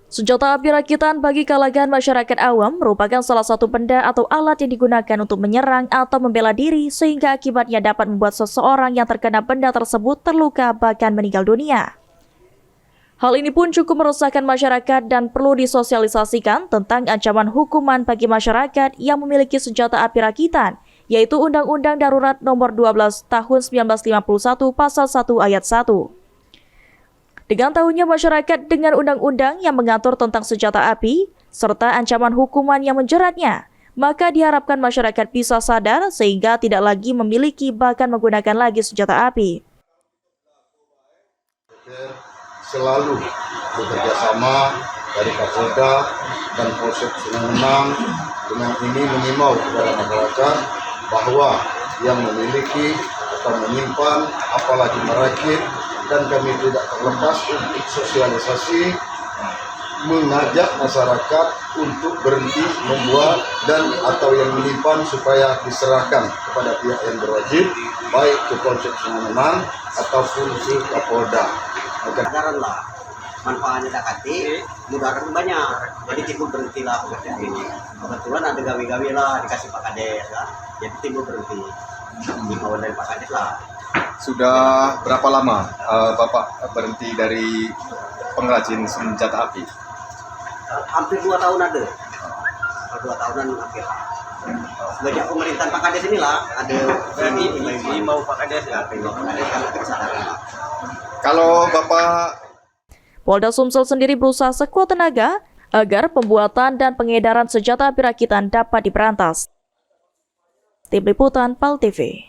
Senjata api rakitan bagi kalangan masyarakat awam merupakan salah satu benda atau alat yang digunakan untuk menyerang atau membela diri sehingga akibatnya dapat membuat seseorang yang terkena benda tersebut terluka bahkan meninggal dunia. Hal ini pun cukup meresahkan masyarakat dan perlu disosialisasikan tentang ancaman hukuman bagi masyarakat yang memiliki senjata api rakitan, yaitu Undang-Undang Darurat Nomor 12 Tahun 1951 Pasal 1 Ayat 1. Dengan tahunya masyarakat dengan undang-undang yang mengatur tentang senjata api, serta ancaman hukuman yang menjeratnya, maka diharapkan masyarakat bisa sadar sehingga tidak lagi memiliki bahkan menggunakan lagi senjata api. Selalu bekerja sama dari Kapolda dan Polsek Sungai Menang dengan ini mengimbau kepada masyarakat bahwa yang memiliki atau menyimpan apalagi merakit, dan kami tidak terlepas untuk sosialisasi mengajak masyarakat untuk berhenti membuat dan atau yang menyimpan supaya diserahkan kepada pihak yang berwajib, baik ke Polsek Sungai Menang ataupun ke Kapolda. Kesadaran lah, manfaatnya tak kati, mudarat banyak, jadi timbul berhentilah pekerjaan ini. Kebetulan ada gawe-gawe lah dikasih Pak Kades lah, jadi timbul berhenti. Himbauan dari Pak Kades lah. Sudah berapa lama Bapak berhenti dari pengrajin senjata api? Hampir 2 tahun ada. 2 tahunan hampir. Sejak pemerintahan Pak Kades inilah ada himbau Pak Kades ya, himbau Pak Kades karena kesadaran. Kalau Bapak Polda Sumsel sendiri berusaha sekuat tenaga agar pembuatan dan pengedaran senjata api rakitan dapat diberantas. Tim Liputan PAL TV.